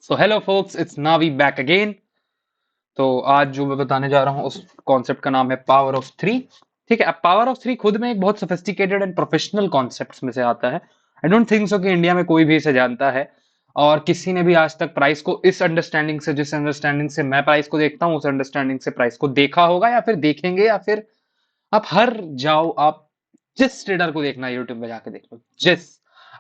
So hello focus, it's Navi back again. तो आज जो मैं बताने जा रहा हूँ उस कॉन्सेप्ट का नाम है पावर ऑफ थ्री। ठीक है, अब पावर ऑफ थ्री खुद में एक बहुत सोफिस्टिकेटेड एंड प्रोफेशनल कॉन्सेप्ट में से आता है। आई डोंट थिंक सो कि इंडिया में कोई भी इसे जानता है, और किसी ने भी आज तक प्राइस को इस अंडरस्टैंडिंग से, जिस अंडरस्टैंडिंग से मैं प्राइस को देखता हूँ, उस अंडरस्टैंडिंग से प्राइस को देखा होगा या फिर देखेंगे, या फिर आप हर जाओ, आप जिस ट्रेडर को देखना है यूट्यूब में जाके देख लो। जिस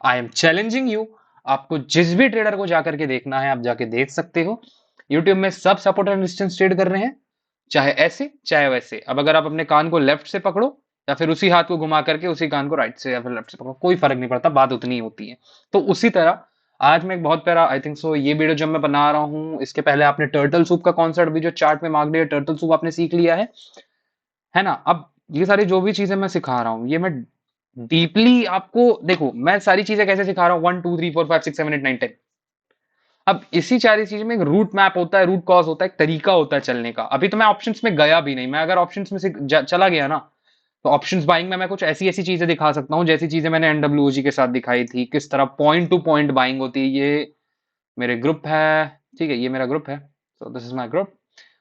आई एम चैलेंजिंग यू, आपको जिस भी ट्रेडर को जाकर के देखना है आप जाके देख सकते हो। यूट्यूब में सब सपोर्ट एंड रेजिस्टेंस ट्रेड कर रहे हैं, चाहे ऐसे चाहे वैसे। अब अगर आप अपने कान को लेफ्ट से पकड़ो या फिर उसी हाथ को घुमा करके उसी कान को राइट से या फिर लेफ्ट से पकड़ो, कोई फर्क नहीं पड़ता, बात उतनी ही होती है। तो उसी तरह आज मैं एक बहुत प्यारा, आई थिंक सो, ये वीडियो जब मैं बना रहा हूँ इसके पहले आपने टर्टल सूप का कॉन्सेप्ट भी जो चार्ट में मार्क दिया, टर्टल सूप आपने सीख लिया है ना। अब ये सारी जो भी चीजें मैं सिखा रहा हूँ, ये मैं डीपली आपको, देखो मैं सारी चीजें कैसे सिखा रहा हूँ, 1 2 3 4 5 6 7 8 9 10। अब इसी सारी चीज में एक रूट मैप होता है, रूट कॉज होता है, एक तरीका होता है चलने का। अभी तो मैं ऑप्शंस में गया भी नहीं, मैं अगर ऑप्शंस में से चला गया ना, तो ऑप्शंस बाइंग में मैं कुछ ऐसी ऐसी चीजें दिखा सकता हूँ, जैसी चीजें मैंने एनडब्ल्यूजी के साथ दिखाई थी, किस तरह पॉइंट टू पॉइंट बाइंग होती है। ये मेरे ग्रुप है, ठीक है, ये मेरा ग्रुप है। So this is my group.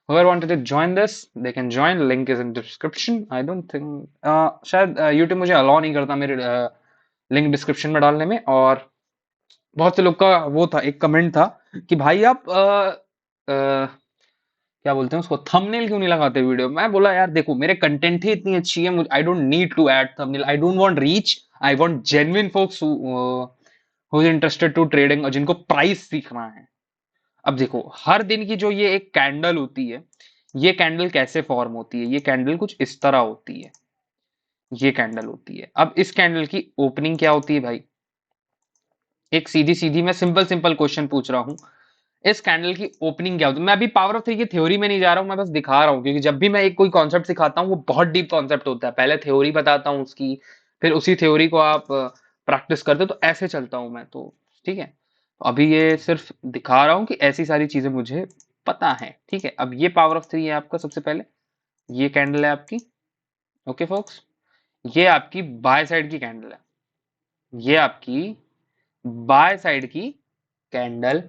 Whoever wanted to join this, they can join. Link is in description. I don't think शायद YouTube मुझे अलाउ नहीं करता मेरे लिंक डिस्क्रिप्शन में डालने में। और बहुत से लोग का वो था, एक कमेंट था कि भाई आप क्या बोलते हैं उसको, थंबनेल क्यों नहीं लगाते वीडियो। मैं बोला यार देखो, मेरे कंटेंट ही इतनी अच्छी है, मुझे I don't need to add thumbnail, I don't want reach, I want genuine folks who is interested to trading और जिनको प्राइस सीखना है। अब देखो, हर दिन की जो ये एक कैंडल होती है, ये कैंडल कैसे फॉर्म होती है, ये कैंडल कुछ इस तरह होती है। ये कैंडल होती है, अब इस कैंडल की ओपनिंग क्या होती है भाई। एक सीधी सीधी मैं सिंपल सिंपल क्वेश्चन पूछ रहा हूं, इस कैंडल की ओपनिंग क्या होती है। मैं अभी पावर ऑफ थ्री की थ्योरी में नहीं जा रहा हूं, मैं बस दिखा रहा हूं, क्योंकि जब भी मैं एक कोई कॉन्सेप्ट सिखाता हूं वो बहुत डीप कॉन्सेप्ट होता है। पहले थ्योरी बताता हूं उसकी, फिर उसी थ्योरी को आप प्रैक्टिस करते हो, तो ऐसे चलता हूं मैं तो। ठीक है, तो अभी ये सिर्फ दिखा रहा हूं कि ऐसी सारी चीजें मुझे पता है। ठीक है, अब ये पावर ऑफ थ्री है आपका। सबसे पहले ये कैंडल है आपकी, ओके फोक्स, ये आपकी बाय साइड की कैंडल है, ये आपकी बाय साइड की कैंडल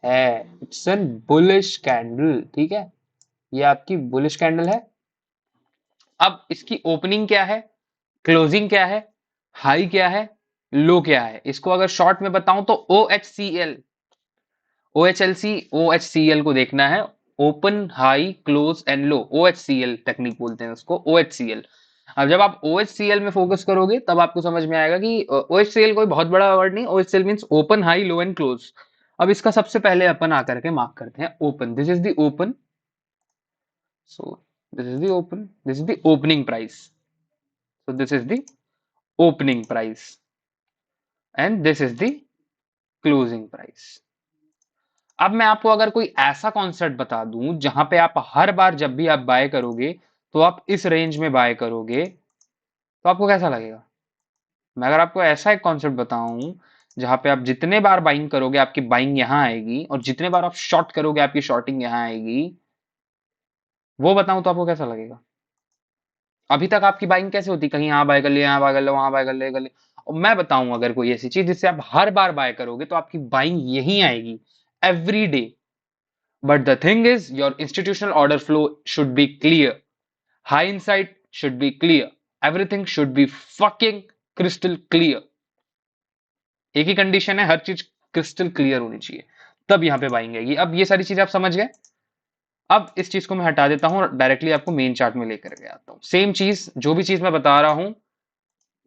है। इट्स एन बुलिश कैंडल, ठीक है, ये आपकी बुलिश कैंडल है। अब इसकी ओपनिंग क्या है, क्लोजिंग क्या है, हाई क्या है, लो क्या है, इसको अगर शॉर्ट में बताऊं तो O H C L, O H L C, O H C L को देखना है। Open high close and low, O H C L technique बोलते हैं उसको, ओ एच सी एल। अब जब आप ओ एच सी एल में फोकस करोगे तब आपको समझ में आएगा कि ओ एच सी एल कोई बहुत बड़ा वर्ड नहीं, O H C L means open high low and close. अब इसका सबसे पहले अपन आकर के मार्क करते हैं open, this is the open. So this is the open, this is the opening price. So this is the opening price and this is the closing price. अब मैं आपको अगर कोई ऐसा कॉन्सेप्ट बता दूं जहां पे आप हर बार जब भी आप बाय करोगे तो आप इस रेंज में बाय करोगे, तो आपको कैसा लगेगा। मैं अगर आपको ऐसा एक कॉन्सेप्ट बताऊं जहां पे आप जितने बार बाइंग करोगे आपकी बाइंग यहां आएगी, और जितने बार आप शॉर्ट करोगे आपकी शॉर्टिंग यहां आएगी, वो बताऊं तो आपको कैसा लगेगा। अभी तक आपकी बाइंग कैसे होती, कहीं यहाँ बाय कर लिया, यहाँ बाय कर लो, वहां बाय कर ले। और मैं बताऊं अगर कोई ऐसी चीज जिससे आप हर बार बाय करोगे तो आपकी बाइंग यही आएगी every day. But the thing is your institutional order flow should be clear, high insight should be clear, everything should be fucking crystal clear. एक ही कंडीशन है, हर चीज क्रिस्टल क्लियर होनी चाहिए, तब यहां पे बाइंग आएगी। अब ये सारी चीजें आप समझ गए। अब इस चीज को मैं हटा देता हूं और डायरेक्टली आपको मेन चार्ट में लेकर के आता हूं। सेम चीज, जो भी चीज मैं बता रहा हूं,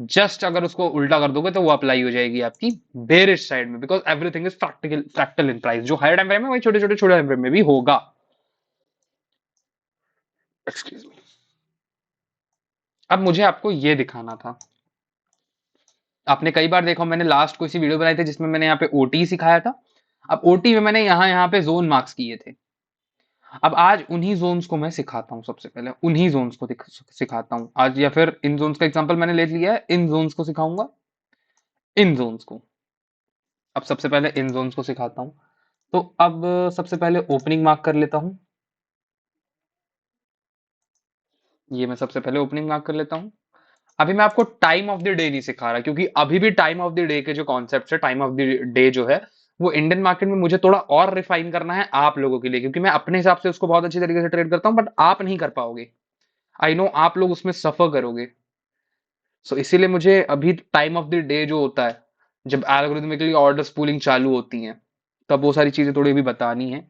जस्ट अगर उसको उल्टा कर दोगे तो वो अप्लाई हो जाएगी आपकी बेरिश साइड में, because everything is practical fractal in price. जो हायर टाइम फ्रेम है वही छोटे छोटे छोटे टाइम फ्रेम में भी होगा। Excuse me. अब मुझे आपको ये दिखाना था, आपने कई बार देखा, मैंने लास्ट कोई सी वीडियो बनाई थी जिसमें मैंने यहाँ पे ओटी सिखाया था। अब ओटी में मैंने यहाँ यहाँ पे जोन मार्क्स किए थे। अब आज उन्हीं जोन्स को मैं सिखाता हूँ, सबसे पहले उन्हीं जोन्स को सिखाता हूँ आज, या फिर इन जोन्स का एग्जांपल मैंने ले लिया है, इन जोन्स को सिखाऊंगा, इन जोन्स को। अब सबसे पहले इन जोन्स को सिखाता हूँ। तो अब सबसे पहले ओपनिंग मार्क कर लेता हूं, ये मैं सबसे पहले ओपनिंग मार्क कर लेता हूं। अभी मैं आपको टाइम ऑफ द डे नहीं सिखा रहा, क्योंकि अभी भी टाइम ऑफ द डे के जो कॉन्सेप्ट है, टाइम ऑफ द डे जो है वो इंडियन मार्केट में मुझे थोड़ा और रिफाइन करना है आप लोगों के लिए, क्योंकि मैं अपने हिसाब से उसको बहुत अच्छी तरीके से ट्रेड करता हूँ, बट आप नहीं कर पाओगे। आई नो आप लोग उसमें सफर करोगे। सो इसीलिए मुझे अभी टाइम ऑफ द डे जो होता है, जब एल्गोरिथमिकली ऑर्डर्स पूलिंग चालू होती हैं, तब वो सारी चीजें थोड़ी भी बतानी है।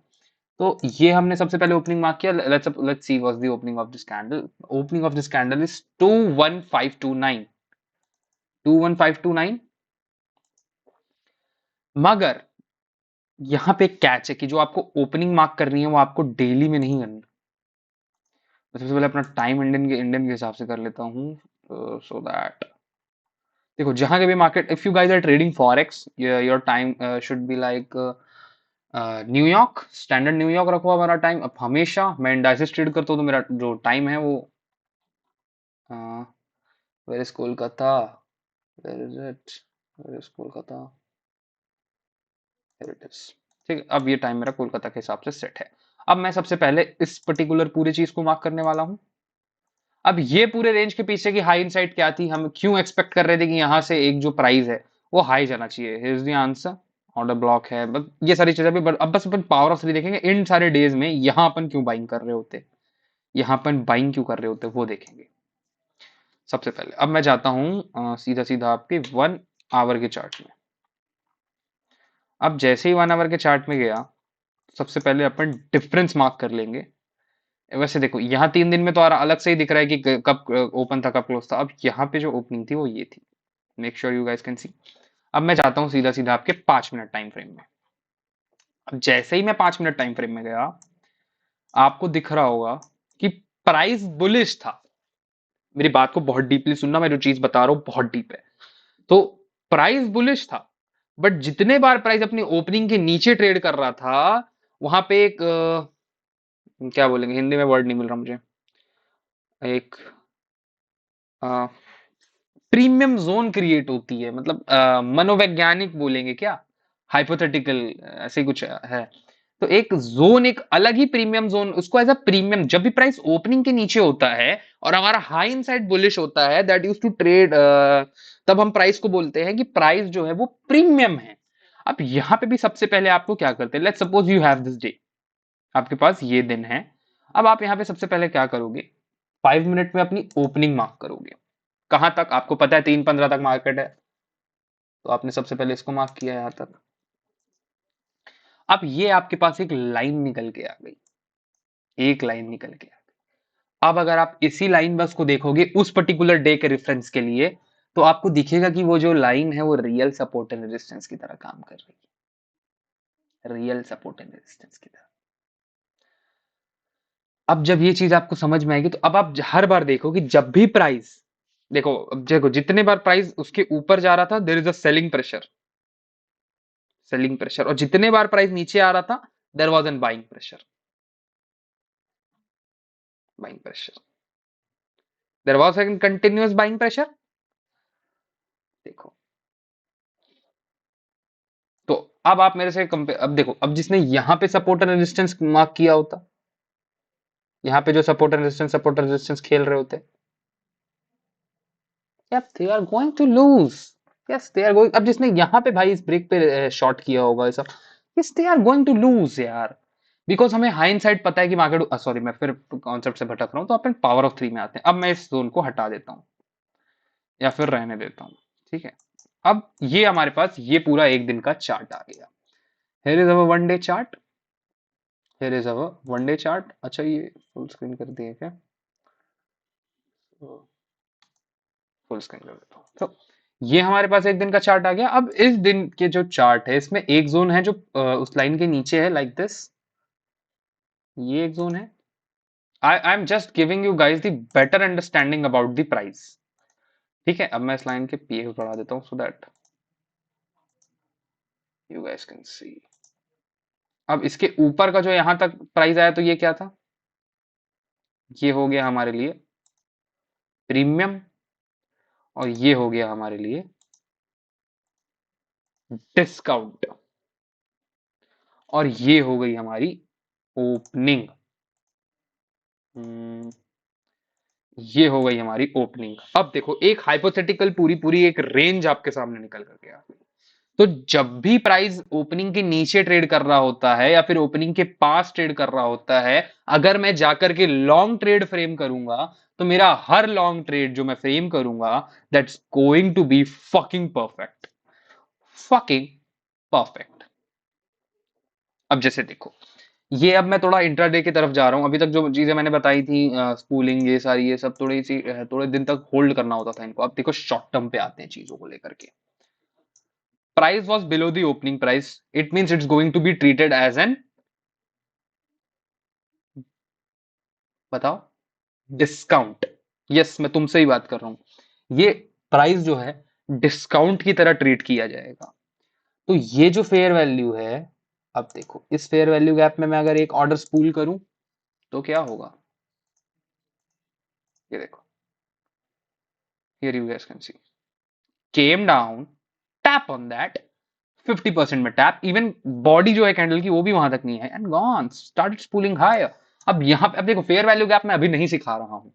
तो ये हमने सबसे पहले ओपनिंग मार्क किया। Let's see what's the opening of this candle. Opening of this candle is 21529। 21529। मगर यहाँ पे एक कैच है कि जो आपको ओपनिंग मार्क करनी है वो आपको डेली में नहीं करनी। तो सबसे पहले अपना टाइम इंडियन के हिसाब से कर लेता हूँ, सो दैट देखो जहां के भी market, if you guys are trading forex, your time should be like New York, standard New York रखो हमारा टाइम। अब हमेशा मैं इंडाइसेस ट्रेड करता हूँ तो मेरा जो टाइम है वो where is Kolkata, where is it, where is Kolkata, here it is. ठीक है, अब ये टाइम मेरा कोलकाता के हिसाब से सेट है। अब मैं सबसे पहले इस पर्टिकुलर पूरी चीज को मार्क करने वाला हूँ। अब ये पूरे रेंज के पीछे की हाई इनसाइड क्या थी, हम क्यों एक्सपेक्ट कर रहे थे कि यहाँ से एक जो प्राइस है वो हाई जाना चाहिए। Here is the answer. Order block है, बस ये सारी चीजें भी, अब बस अपन पावर ऑफ 3 देखेंगे इन सारे डेज में यहाँ अपन क्यों बाइंग कर रहे होते, यहाँ अपन बाइंग क्यों कर रहे होते वो देखेंगे सबसे पहले। अब मैं जाता हूँ सीधा सीधा आपके 1 आवर के चार्ट में। अब जैसे ही 1 आवर के चार्ट में गया, सबसे पहले अपन डिफरेंस मार्क कर लेंगे। वैसे देखो यहाँ 3 दिन में तो अलग से ही दिख रहा है कि कब ओपन था कब क्लोज था। अब यहाँ पे जो ओपनिंग थी वो ये थी, make sure you guys can see. अब मैं जाता हूँ सीधा सीधा आपके 5 मिनट टाइम फ्रेम में। अब जैसे ही मैं 5 मिनट टाइम फ्रेम में गया, आपको दिख रहा होगा कि प्राइस बुलिश था। मेरी बात को बहुत डीपली सुनना, मैं जो चीज बता रहा हूँ बहुत डीप है। तो प्राइस बुलिश था, बट जितने बार प्राइस अपनी ओपनिंग के नीचे ट्रेड कर रहा था, वहां पे एक क्या बोलेंगे हिंदी में, वर्ड नहीं मिल रहा मुझे, एक प्रीमियम जोन क्रिएट होती है, मतलब मनोवैज्ञानिक बोलेंगे क्या, हाइपोथेटिकल ऐसे ही कुछ है। तो एक जोन, एक अलग ही प्रीमियम जोन, उसको एज अ प्रीमियम, जब भी प्राइस ओपनिंग के नीचे होता है और हमारा हाई इनसाइड बुलिश होता है, दैट यूज टू ट्रेड, तब हम प्राइस को बोलते हैं कि प्राइस जो है वो प्रीमियम है। अब यहाँ पे भी सबसे पहले आपको क्या करते हैं, let's suppose you have this day, आपके पास ये दिन है। अब आप यहाँ पे सबसे पहले क्या करोगे, 5 मिनट में अपनी ओपनिंग मार्क करोगे। कहां तक आपको पता है, 3:15 तक मार्केट है, तो आपने सबसे पहले इसको मार्क किया यहां तक। अब ये आपके पास एक लाइन निकल के आ गई, एक लाइन निकल के आ गई। अब अगर आप इसी लाइन बस को देखोगे उस पर्टिकुलर डे के रेफरेंस के लिए, तो आपको दिखेगा कि वो जो लाइन है वो रियल सपोर्ट एंड रेजिस्टेंस की तरह काम कर रही है, रियल सपोर्ट एंड रेजिस्टेंस की तरह। अब जब ये चीज आपको समझ में आएगी, तो अब आप हर बार देखो कि जब भी प्राइस, देखो अब देखो जितने बार प्राइस उसके ऊपर जा रहा था, there is a selling pressure, selling pressure, और जितने बार प्राइस नीचे आ रहा था, there was an buying pressure, buying pressure, there was an continuous buying pressure. देखो, तो अब आप मेरे से कंपेयर, अब देखो, अब जिसने यहां पे सपोर्ट एंड रेजिस्टेंस मार्क किया होता, यहाँ पे जो सपोर्ट एंड रेजिस्टेंस खेल रहे होते, यार they are going to lose, yes they are going. अब जिसने यहाँ पे भाई इस ब्रेक पे शॉर्ट किया होगा ऐसा, yes they are going to lose यार, बिकॉज हमें हाइंड साइड पता है कि मार्केट, सॉरी मैं फिर कॉन्सेप्ट से भटक रहा हूँ, तो अपन पावर ऑफ 3 में आते हैं। अब मैं इस जोन को हटा देता हूँ या फिर रहने देता हूँ, ठीक है। अब ये हमारे पास ये पूरा एक दिन का चार्ट आ गया। Here is our 1 day chart, here is our 1 day chart. अच्छा ये फुल स्क्रीन कर दिए क्या, फुल स्क्रीन कर देता हूँ। तो ये हमारे पास एक दिन का चार्ट आ गया। अब इस दिन के जो चार्ट है, इसमें एक जोन है जो उस लाइन के नीचे है, लाइक दिस, ये एक जोन है। I am just giving you guys the better understanding about the price, ठीक है। अब मैं इस लाइन के पीए को बढ़ा देता हूँ so that you guys can see. अब इसके ऊपर का जो यहां तक प्राइस आया, तो ये क्या था, ये हो गया हमारे लिए प्रीमियम, और ये हो गया हमारे लिए डिस्काउंट, और ये हो गई हमारी ओपनिंग। ये हो गई हमारी ओपनिंग। अब देखो एक हाइपोथेटिकल पूरी पूरी एक रेंज आपके सामने निकल करके आ गई। तो जब भी प्राइस ओपनिंग के नीचे ट्रेड कर रहा होता है या फिर ओपनिंग के पास ट्रेड कर रहा होता है, अगर मैं जाकर के लॉन्ग ट्रेड फ्रेम करूंगा, तो मेरा हर लॉन्ग ट्रेड जो मैं फ्रेम करूंगा, that's going to be fucking perfect, fucking perfect. अब जैसे देखो, ये अब मैं थोड़ा इंट्राडे की तरफ जा रहा हूं। अभी तक जो चीजें मैंने बताई थी, स्पूलिंग, ये सारी, ये सब थोड़ी सी थोड़े दिन तक होल्ड करना होता था इनको। अब देखो शॉर्ट टर्म पे आते हैं चीजों को लेकर के। Price was below the opening price, it means it's going to be treated as an, बताओ, डिस्काउंट। यस, मैं तुमसे ही बात कर रहा हूं। ये प्राइस जो है डिस्काउंट की तरह ट्रीट किया जाएगा। तो ये जो फेयर वैल्यू है, अब देखो इस फेयर वैल्यू गैप में मैं अगर एक ऑर्डर स्पूल करूं तो क्या होगा, ये देखो, here you gas can see, came down, tap on that, 50% में टैप, इवन बॉडी जो है कैंडल की वो भी वहां तक नहीं है, and gone, started spooling higher. अब यहां पे अब देखो, फेयर वैल्यू गैप मैं अभी नहीं सिखा रहा हूं।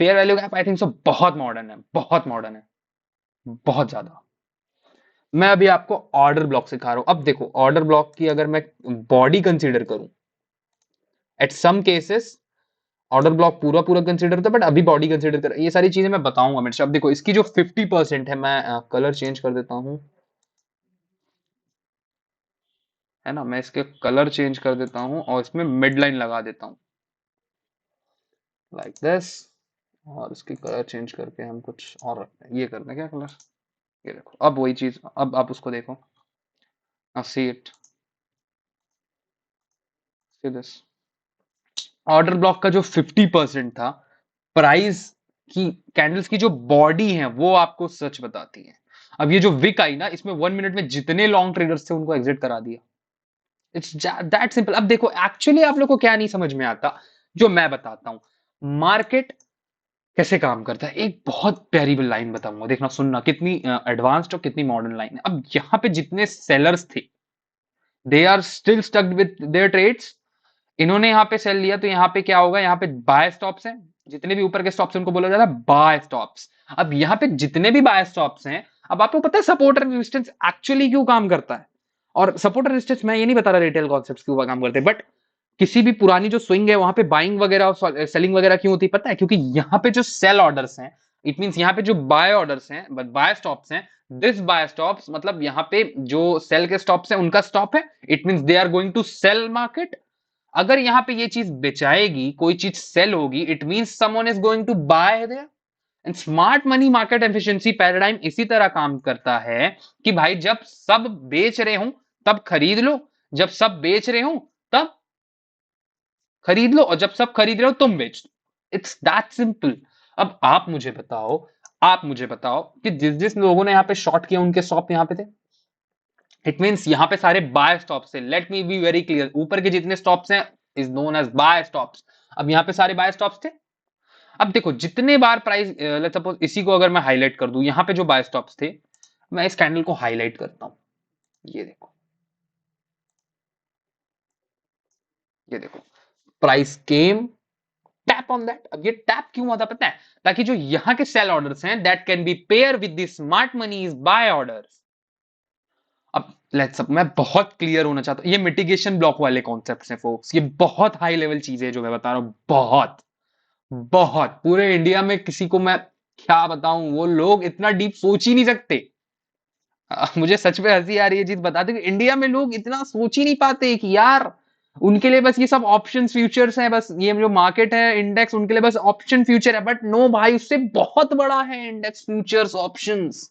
Fair value gap I think so बहुत मॉडर्न है, बहुत मॉडर्न है, बहुत ज्यादा। मैं अभी आपको ऑर्डर ब्लॉक सिखा रहा हूं। अब देखो ऑर्डर ब्लॉक की अगर मैं बॉडी कंसीडर करूं, at some cases order block पूरा पूरा कंसीडर होता है, बट अभी बॉडी कंसीडर कर, ये सारी चीजें मैं बताऊंगा मेरे से। अब देखो इसकी जो 50% है, मैं कलर चेंज कर देता हूं, है ना, मैं इसके कलर चेंज कर देता हूं और इसमें मिड लाइन लगा देता हूं, लाइक दिस। और इसकी कलर चेंज करके हम कुछ और रखते हैं, ये करते हैं क्या कलर, ये देखो, अब वही चीज, अब आप उसको देखो, see it, see this. Order block का जो 50% था, प्राइस की, कैंडल्स की जो बॉडी है वो आपको सच बताती है। अब ये जो विक आई ना, इसमें 1 मिनट में जितने लॉन्ग ट्रेडर्स थे उनको एग्जिट करा दिया। It's that simple. अब देखो एक्चुअली आप लोग को क्या नहीं समझ में आता, जो मैं बताता हूं मार्केट कैसे काम करता है। एक बहुत प्यारी लाइन बताऊंगा, देखना सुनना, कितनी एडवांस्ड और कितनी मॉडर्न लाइन है। अब यहां पे जितने सेलर्स थे, they are still stucked with their trades. इन्होंने यहाँ पे सेल लिया, तो यहाँ पे क्या होगा, यहाँ पे बाय स्टॉप्स हैं, जितने भी ऊपर के स्टॉप्स हैं उनको बोला जाता है बाय स्टॉप्स। अब यहाँ पे जितने भी बाय स्टॉप्स हैं, अब आपको पता है सपोर्ट और रेजिस्टेंस एक्चुअली क्यों काम करता है। और सपोर्ट और रेजिस्टेंस मैं ये नहीं बता रहा रिटेल कॉन्सेप्ट्स क्यों काम करते हैं, बट किसी भी पुरानी जो स्विंग है वहां पे बाइंग वगैरह और सेलिंग वगैरह क्यों होती है पता है, क्योंकि यहाँ पे जो सेल ऑर्डर्स हैं, इट मींस यहाँ पे जो बाय ऑर्डर्स हैं, बाय स्टॉप्स हैं, दिस बाय स्टॉप्स मतलब यहाँ पे जो सेल के स्टॉप्स हैं उनका स्टॉप है, it means they are going to sell market. अगर यहां पे ये चीज बेचाएगी, कोई चीज सेल होगी, it means someone is going to buy there. And smart money market efficiency paradigm इसी तरह काम करता है कि भाई जब सब बेच रहे हूं तब खरीद लो, जब सब बेच रहे हूं तब खरीद लो, और जब सब खरीद रहे हो तुम बेच दो। It's that simple. अब आप मुझे बताओ कि जिस जिस लोगों ने यहां पे शॉर्ट किया उनके स्टॉप यहां पे थे, इट मींस यहां पे सारे बाय स्टॉप्स थे। Let me be very clear, ऊपर के जितने स्टॉप्स हैं is known as buy stops. अब यहां पे सारे बाय स्टॉप्स थे। अब देखो जितने बार प्राइस, लेट्स सपोज इसी को अगर मैं हाईलाइट कर दूं, यहां पे जो बाय स्टॉप्स थे, मैं इस कैंडल को हाईलाइट करता हूं, ये देखो, ये देखो, price came, tap on that. अब ये टैप क्यों होता पता है, ताकि जो यहां के सेल ऑर्डर्स हैं that can be pair with the smart moneys buy orders. अब लेट्स मैं बहुत क्लियर होना चाहता हूं, ये मिटिगेशन ब्लॉक वाले कॉन्सेप्ट्स हैं फोक्स, ये बहुत हाई लेवल चीजें हैं जो मैं बता रहा हूं, बहुत बहुत, पूरे इंडिया में किसी को मैं क्या बताऊं, वो लोग इतना डीप सोच ही नहीं सकते। मुझे सच में हंसी आ रही है चीज बताते कि इंडिया में लोग इतना सोच ही नहीं पाते कि यार उनके लिए बस ये सब ऑप्शंस फ्यूचर्स हैं, बस ये जो मार्केट है इंडेक्स उनके लिए बस ऑप्शन फ्यूचर है। बट नो भाई, उससे बहुत बड़ा है index futures options.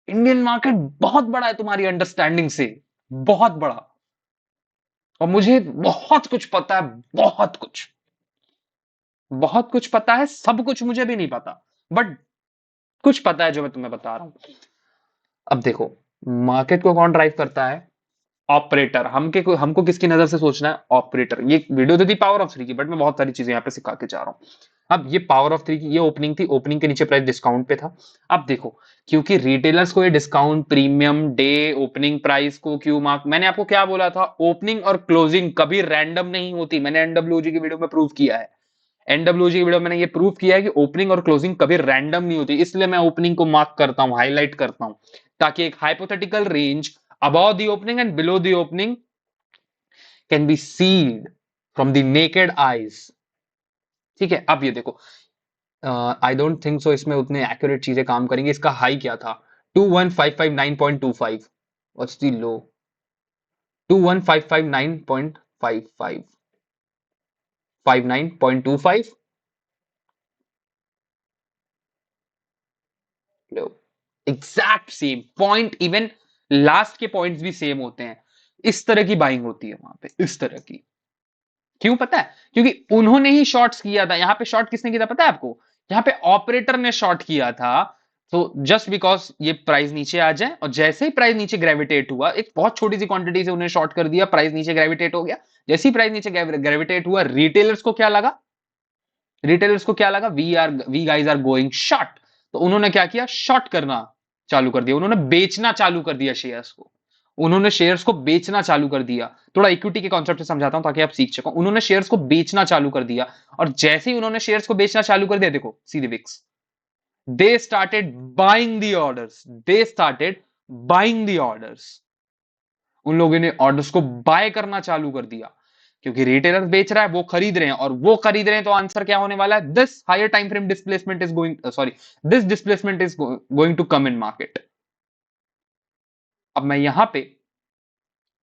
Indian market बहुत बड़ा है तुम्हारी अंडरस्टैंडिंग से, बहुत बड़ा। और मुझे बहुत कुछ पता है, बहुत कुछ, बहुत कुछ पता है, सब कुछ मुझे भी नहीं पता, बट कुछ पता है जो मैं तुम्हें बता रहा हूं। अब देखो मार्केट को कौन ड्राइव करता है, ऑपरेटर। हमको किसकी नजर से सोचना है, ऑपरेटर। ये वीडियो तो थी पावर ऑफ थ्री की, बट मैं बहुत सारी चीजें यहाँ पे सिखा के जा रहा हूँ। अब ये पावर ऑफ थ्री की ये ओपनिंग थी, ओपनिंग के नीचे प्राइस डिस्काउंट पे था। अब देखो, क्योंकि रिटेलर्स को ये discount, premium, day, opening price को क्यू मार्क, मैंने आपको क्या बोला था, ओपनिंग और क्लोजिंग कभी रैंडम नहीं होती। मैंने एनडब्ल्यूजी की वीडियो में प्रूव किया है, एनडब्ल्यूजी की वीडियो में मैंने ये प्रूव किया है कि ओपनिंग और क्लोजिंग कभी रैंडम नहीं होती। इसलिए मैं ओपनिंग को मार्क करता हूं, हाईलाइट करता हूं, ताकि एक hypothetical range above the opening and below the opening can be seen from the naked eyes। ठीक है, अब ये देखो, आई डोंट थिंक सो इसमें उतने एक्यूरेट चीजें काम करेंगी। इसका हाई क्या था? 21559.25। What's the low? 21559.55। 59.25 low. Exact same point, even last के पॉइंट्स भी सेम होते हैं। इस तरह की बाइंग होती है वहां पे, इस तरह की। क्यों पता है? क्योंकि उन्होंने ही शॉर्ट्स किया था। यहां पे शॉर्ट किसने किया था पता है आपको? यहां पे ऑपरेटर ने शॉर्ट किया था। तो जस्ट बिकॉज ये प्राइस नीचे आ जाए, और जैसे ही प्राइस नीचे ग्रेविटेट हुआ, एक बहुत छोटी सी क्वांटिटी से उन्हें शॉर्ट कर दिया, प्राइस नीचे ग्रेविटेट हो गया। जैसे ही प्राइस नीचे ग्रेविटेट हुआ, रिटेलर्स को क्या लगा? रिटेलर्स को क्या लगा? We guys are going short. तो उन्होंने क्या किया? शॉर्ट करना चालू कर दिया। उन्होंने बेचना चालू कर दिया शेयर्स को। उन्होंने शेयर्स को बेचना चालू कर दिया। थोड़ा इक्विटी के कॉन्सेप्ट से समझाता हूं ताकि आप सीख सको। उन्होंने शेयर्स को बेचना चालू कर दिया, और जैसे ही उन्होंने शेयर्स को बेचना चालू कर दिया, देखो सीधे wicks, they started buying the orders. They started buying the orders. उन लोगों ने ऑर्डर्स को बाय करना चालू कर दिया, क्योंकि रिटेलर बेच रहा है, वो खरीद रहे हैं, और वो खरीद रहे हैं, तो आंसर क्या होने वाला है? This higher time frame displacement is going, sorry, this displacement is going to come in market. अब मैं यहां पे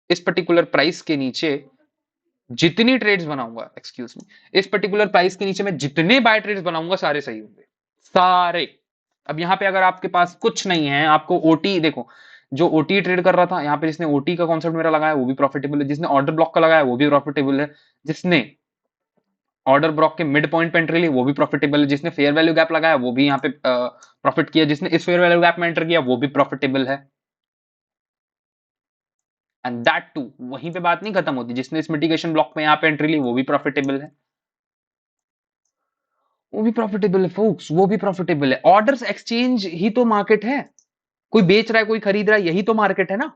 इस पर्टिकुलर प्राइस के नीचे जितनी ट्रेड्स बनाऊंगा, एक्सक्यूज मी, इस पर्टिकुलर प्राइस के नीचे मैं जितने बाय ट्रेड्स बनाऊंगा, सारे सही होंगे, सारे। अब यहां पे अगर आपके पास कुछ नहीं है, आपको ओटी देखो, जो ओटी ट्रेड कर रहा था यहां पे, जिसने ओटी का कॉन्सेप्ट मेरा लगाया वो भी प्रॉफिटेबल है, जिसने ऑर्डर ब्लॉक का लगाया वो भी प्रॉफिटेबल है, जिसने ऑर्डर ब्लॉक के मिड पॉइंट पे एंट्री ली वो भी प्रॉफिटेबल है, जिसने फेयर वैल्यू गैप लगाया वो भी यहाँ पे प्रॉफिट किया, जिसने इस फेयर वैल्यू गैप में एंटर किया वो भी प्रॉफिटेबल है। एंड दैट टू, वहीं पे बात नहीं खत्म होती, जिसने इस मिटिगेशन ब्लॉक में यहाँ पे एंट्री ली वो भी प्रॉफिटेबल है, वो भी प्रॉफिटेबल है फोक्स, वो भी प्रॉफिटेबल है। ऑर्डर्स एक्सचेंज ही तो मार्केट है। कोई बेच रहा है, कोई खरीद रहा है, यही तो मार्केट है ना।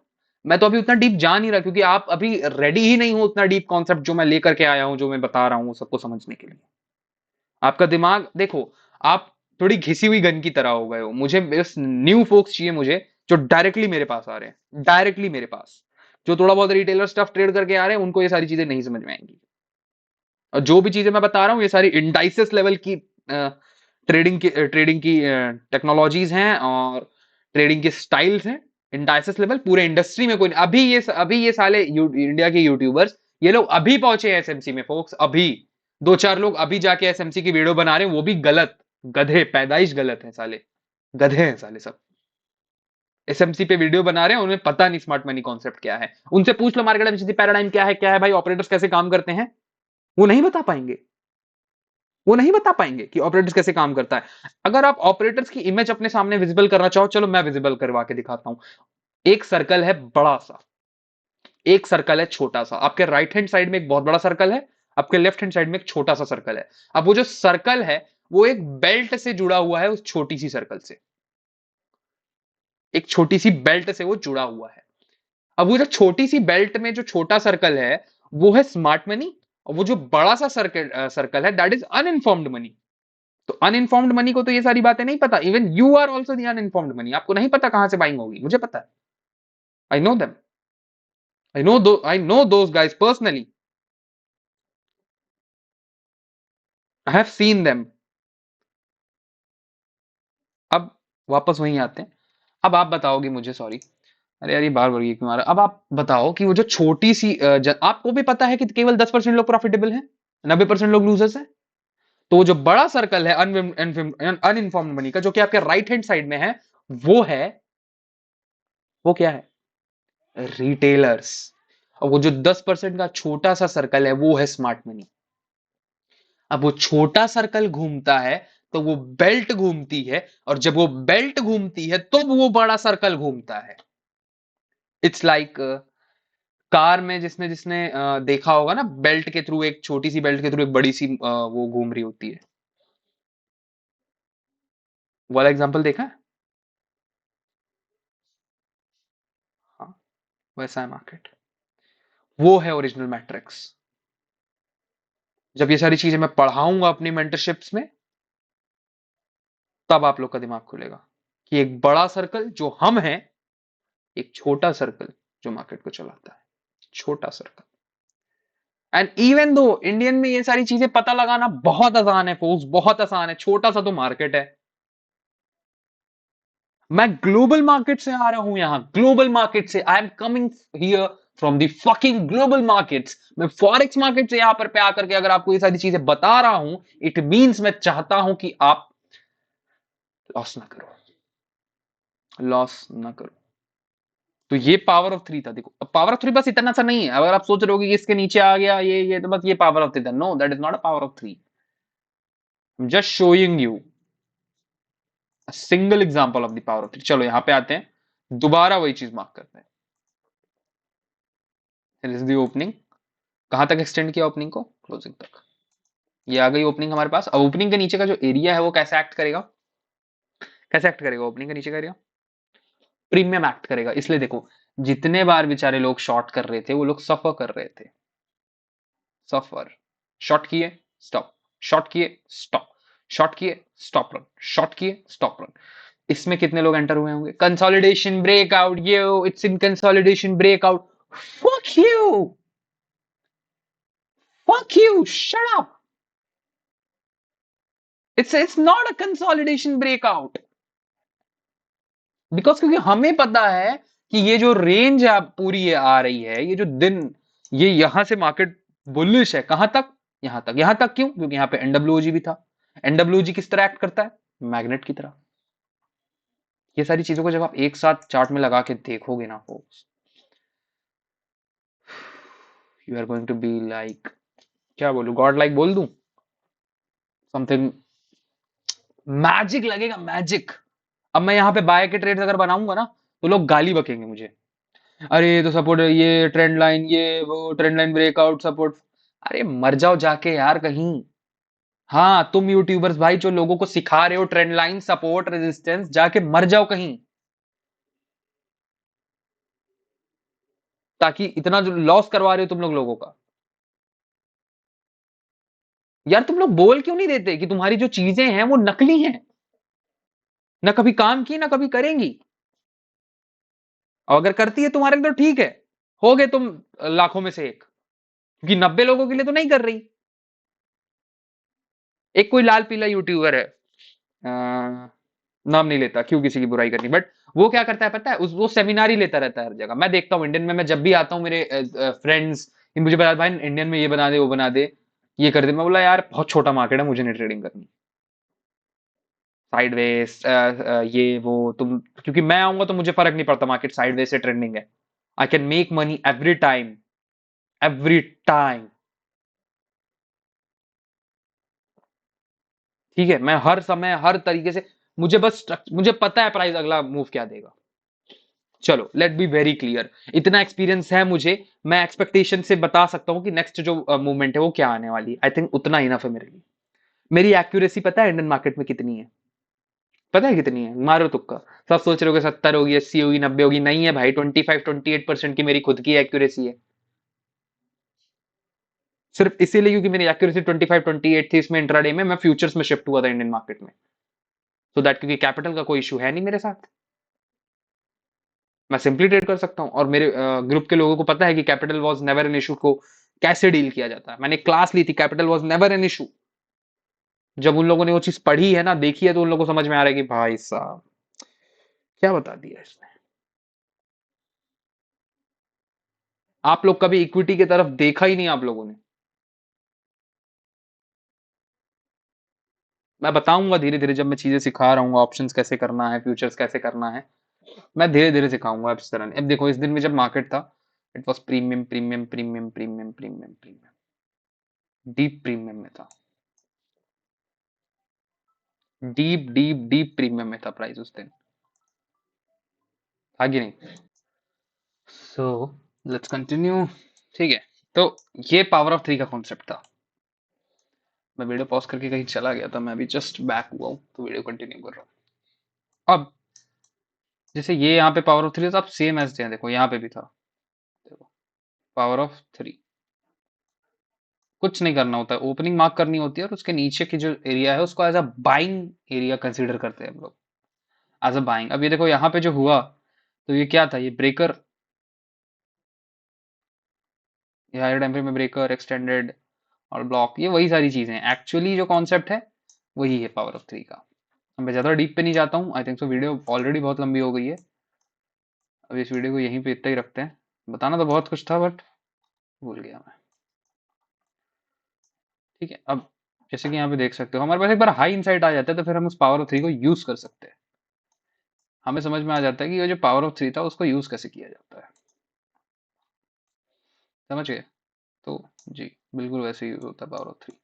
मैं तो अभी उतना डीप जा नहीं रहा, क्योंकि आप अभी रेडी ही नहीं हो उतना डीप कॉन्सेप्ट जो मैं लेकर के आया हूं, जो मैं बता रहा हूं सबको समझने के लिए। आपका दिमाग देखो, आप थोड़ी घिसी हुई गन की तरह हो गए हो। मुझे बस न्यू फोक्स चाहिए मुझे, जो डायरेक्टली मेरे पास आ रहे हैं, डायरेक्टली मेरे पास, जो थोड़ा बहुत रिटेलर स्टफ ट्रेड करके आ रहे हैं, उनको ये सारी चीजें नहीं समझ में आएंगी। और जो भी चीजें मैं बता रहा हूँ, ये सारी इंडाइसिस लेवल की ट्रेडिंग की टेक्नोलॉजीज हैं, और ट्रेडिंग के स्टाइल्स हैं। इंडाइसिस लेवल पूरे इंडस्ट्री में कोई नहीं। अभी ये साले इंडिया के यूट्यूबर्स, ये लोग अभी पहुंचे एसएमसी में फोक्स, अभी दो चार लोग अभी जाके एसएमसी की वीडियो बना रहे हैं, वो भी गलत, गधे, पैदाइश गलत है साले, गधे हैं साले सब। एसएमसी पे वीडियो बना रहे हैं, उन्हें पता नहीं स्मार्ट मनी कॉन्सेप्ट क्या है। उनसे पूछ लो मार्केट एफिशिएंसी पैराडाइम क्या है भाई, ऑपरेटर्स कैसे काम करते हैं, वो नहीं बता पाएंगे। वो नहीं बता पाएंगे कि ऑपरेटर्स कैसे काम करता है। अगर आप ऑपरेटर्स की इमेज अपने सामने विजिबल करना चाहो, चलो मैं विजिबल करवा के दिखाता हूं। एक सर्कल है बड़ा सा, एक सर्कल है छोटा सा। आपके राइट हैंड साइड में एक बहुत बड़ा सर्कल है, आपके लेफ्ट हैंड साइड में एक छोटा सा सर्कल है। अब वो जो सर्कल है, वो एक बेल्ट से जुड़ा हुआ है, उस छोटी सी सर्कल से, एक छोटी सी बेल्ट से वो जुड़ा हुआ है। अब वो जो छोटी सी बेल्ट में जो छोटा सर्कल है, वो है स्मार्ट मनी, और वो जो बड़ा सा सर्कल है, दैट इज अनइन्फॉर्म्ड मनी। तो अनइन्फॉर्म्ड मनी को तो ये सारी बातें नहीं पता। Even you are also the uninformed money, आपको नहीं पता कहां से बाइंग होगी, मुझे पता है। I know them, I know those guys personally, I have seen them. अब वापस वहीं आते हैं। अब आप बताओगे मुझे, सॉरी, अरे यार ये बार बार ये क्यों आ रहा है? अब आप बताओ कि वो जो छोटी सी आपको भी पता है कि केवल 10% लोग प्रॉफिटेबल हैं, 90% लोग लूजर्स हैं। तो वो जो बड़ा सर्कल है अनइन्फॉर्म्ड मनी का, जो कि आपके राइट हैंड साइड में है, वो है, वो क्या है? रिटेलर्स। और वो जो 10% का छोटा सा सर्कल है, वो है स्मार्ट मनी। अब वो छोटा सर्कल घूमता है, तो वो बेल्ट घूमती है, और जब वो बेल्ट घूमती है, तो वो बड़ा सर्कल घूमता है। इट्स लाइक कार में जिसने जिसने देखा होगा ना, बेल्ट के थ्रू, एक छोटी सी बेल्ट के थ्रू एक बड़ी सी वो घूम रही होती है। वो वाला एग्जांपल देखा है? हाँ, वैसा है मार्केट। वो है ओरिजिनल मैट्रिक्स। जब ये सारी चीजें मैं पढ़ाऊंगा अपनी मेंटरशिप्स में, तब आप लोग का दिमाग खुलेगा कि एक बड़ा सर्कल जो हम हैं, एक छोटा सर्कल जो मार्केट को चलाता है, छोटा circle. And even though Indian में ये सारी चीजें पता लगाना बहुत आसान है फोर्स, बहुत आसान है, छोटा सा तो मार्केट है। मैं ग्लोबल मार्केट से आ रहा हूं, यहां ग्लोबल मार्केट से, I am coming here from the fucking global markets. मैं फॉरेक्स मार्केट से यहां पर पे आकर के अगर आपको ये सारी चीजें बता रहा हूं, इट मींस मैं चाहता हूं कि आप लॉस ना करो, लॉस ना करो। तो ये पावर ऑफ थ्री था। देखो पावर ऑफ थ्री बस इतना सा नहीं है, अगर आप सोच रहे हो कि इसके नीचे आ गया ये तो बस ये पावर ऑफ थ्री था, know that is not a power of three. Just showing you single example of the power of three. चलो यहां पे आते हैं, दोबारा वही चीज मार्क करते हैं। इज दी ओपनिंग, कहां तक एक्सटेंड किया ओपनिंग को, क्लोजिंग तक। ये आ गई ओपनिंग हमारे पास। अब ओपनिंग के नीचे का जो एरिया है वो कैसे एक्ट करेगा, कैसे एक्ट करेगा ओपनिंग के नीचे का एरिया, प्रीमियम एक्ट करेगा। इसलिए देखो जितने बार बेचारे लोग शॉर्ट कर रहे थे वो लोग सफर कर रहे थे, सफर। शॉर्ट किए स्टॉप, शॉर्ट किए स्टॉप, शॉर्ट किए स्टॉप रन, शॉर्ट किए स्टॉप रन। इसमें कितने लोग एंटर हुए होंगे, कंसोलिडेशन ब्रेकआउट, ये it's in consolidation breakout, fuck you, fuck you, shut up, it's not a consolidation breakout. Because क्योंकि हमें पता है कि ये जो रेंज पूरी ये आ रही है, ये जो दिन, ये यहां से मार्केट बुलिश है, कहां तक, यहां तक। यहां तक क्यों, क्योंकि यहां पे एनडब्ल्यूजी भी था। एनडब्ल्यूजी किस तरह एक्ट करता है, मैग्नेट की तरह। ये सारी चीजों को जब आप एक साथ चार्ट में लगा के देखोगे ना folks, you are going to be like, क्या बोलूं, गॉड लाइक बोल दूं, समथिंग मैजिक लगेगा, मैजिक। अब मैं यहाँ पे बाय के ट्रेड अगर बनाऊंगा ना तो लोग गाली बकेंगे मुझे, अरे ये तो सपोर्ट, ये ट्रेंड लाइन, ये वो ट्रेंड लाइन ब्रेकआउट सपोर्ट। अरे मर जाओ जाके यार कहीं। हाँ तुम यूट्यूबर्स भाई जो लोगों को सिखा रहे हो ट्रेंड लाइन सपोर्ट रेजिस्टेंस, जाके मर जाओ कहीं, ताकि इतना जो लॉस करवा रहे हो तुम लोग लोगों का। यार तुम लोग बोल क्यों नहीं देते कि तुम्हारी जो चीजें हैं वो नकली हैं, ना कभी काम की ना कभी करेंगी। और अगर करती है तुम्हारे लिए तो ठीक है, हो गए तुम लाखों में से एक, क्योंकि 90 लोगों के लिए तो नहीं कर रही। एक कोई लाल पीला यूट्यूबर है, नाम नहीं लेता, क्यों किसी की बुराई करनी, बट वो क्या करता है पता है, वो सेमिनार ही लेता रहता है हर जगह। मैं देखता हूँ इंडियन में, मैं जब भी आता हूँ मेरे फ्रेंड्स मुझे बता भाई इंडियन में ये बना दे वो बना दे ये कर दे। मैं बोला यार बहुत छोटा मार्केट है, मुझे नहीं ट्रेडिंग करनी, साइडवेज ये वो तुम, क्योंकि मैं आऊंगा तो मुझे फर्क नहीं पड़ता मार्केट साइडवेज से ट्रेंडिंग है, I can make money every time, every time. ठीक है, मैं हर समय हर तरीके से, मुझे पता है प्राइस अगला मूव क्या देगा। चलो लेट बी वेरी क्लियर, इतना एक्सपीरियंस है मुझे, मैं एक्सपेक्टेशन से बता सकता हूँ कि नेक्स्ट जो मूवमेंट है वो क्या आने वाली है। आई थिंक उतना इनफ है मेरे लिए। मेरी एक्यूरेसी पता है इंडियन मार्केट में कितनी है, पता है कितनी है, मारो तुक्का। सब सोच रहे हो 70 होगी, 80 होगी, 90 होगी, नहीं है भाई, 25-28% की मेरी खुद की एक्यूरेसी है। सिर्फ इसीलिए क्योंकि मेरी एक्यूरेसी 25-28 थी, इसमें इंट्राडे में मैं फ्यूचर्स में शिफ्ट हुआ था इंडियन मार्केट में, सो दैट क्योंकि कैपिटल का कोई इशू है नहीं मेरे साथ, मैं सिंपली ट्रेड कर सकता हूँ। और मेरे ग्रुप के लोगों को पता है कि capital was never an issue को कैसे डील किया जाता है। मैंने क्लास ली थी, capital was never an issue. जब उन लोगों ने वो चीज पढ़ी है ना, देखी है, तो उन लोगों को समझ में आ रहा है कि भाई साहब क्या बता दिया इसने। आप लोग कभी इक्विटी की तरफ देखा ही नहीं आप लोगों ने। मैं बताऊंगा धीरे धीरे, जब मैं चीजें सिखा रहा हूँ, ऑप्शंस कैसे करना है, फ्यूचर्स कैसे करना है, मैं धीरे धीरे सिखाऊंगा अब इस तरह। अब देखो इस दिन में जब मार्केट था, it was premium premium premium premium premium premium, deep premium में था, डीप डीप डीप प्रीमियम में था प्राइस उस दिन, था कि नहीं। So let's continue. ठीक है, तो ये पावर ऑफ थ्री का कॉन्सेप्ट था। मैं वीडियो पॉज करके कहीं चला गया था, मैं अभी जस्ट बैक हुआ हूँ तो वीडियो कंटिन्यू कर रहा हूँ। अब जैसे ये यहाँ पे पावर ऑफ थ्री था, अब सेम एज है, देखो यहाँ पे भी था, देखो पावर ऑफ थ्री। कुछ नहीं करना होता है, ओपनिंग मार्क करनी होती है और उसके नीचे की जो एरिया है उसको as a buying area consider करते हैं हम लोग, एज अ बाइंग। अब ये देखो यहाँ पे जो हुआ, तो ये क्या था, ये ब्रेकर, ये हायर टाइम फ्रेम में ब्रेकर, एक्सटेंडेड और ब्लॉक, ये वही सारी चीजें हैं एक्चुअली, जो कॉन्सेप्ट है वही है पावर ऑफ थ्री का। अब मैं ज्यादा डीप पे नहीं जाता हूँ, I think so video already बहुत लंबी हो गई है। अब इस वीडियो को यहीं पे इतना ही रखते हैं। बताना तो बहुत कुछ था बट भूल गया मैं। ठीक है, अब जैसे कि यहाँ पे देख सकते हो हमारे पास एक बार हाई इंसाइट आ जाता है तो फिर हम उस पावर ऑफ थ्री को यूज कर सकते हैं। हमें समझ में आ जाता है कि ये जो पावर ऑफ थ्री था उसको यूज कैसे किया जाता है। समझ गए? तो जी, बिल्कुल वैसे यूज होता है पावर ऑफ थ्री।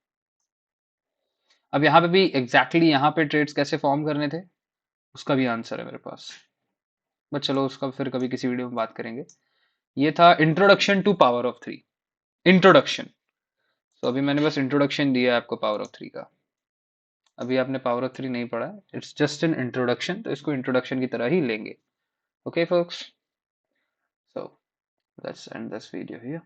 अब यहाँ पे भी एग्जैक्टली यहाँ पे ट्रेड्स कैसे फॉर्म करने थे उसका भी आंसर है मेरे पास, बट चलो उसका फिर कभी किसी वीडियो में बात करेंगे। ये था introduction to power of three, introduction. तो अभी मैंने बस इंट्रोडक्शन दिया है आपको पावर ऑफ थ्री का। अभी आपने पावर ऑफ थ्री नहीं पढ़ा है, इट्स जस्ट एन इंट्रोडक्शन, तो इसको इंट्रोडक्शन की तरह ही लेंगे। Okay folks, so let's end this video here.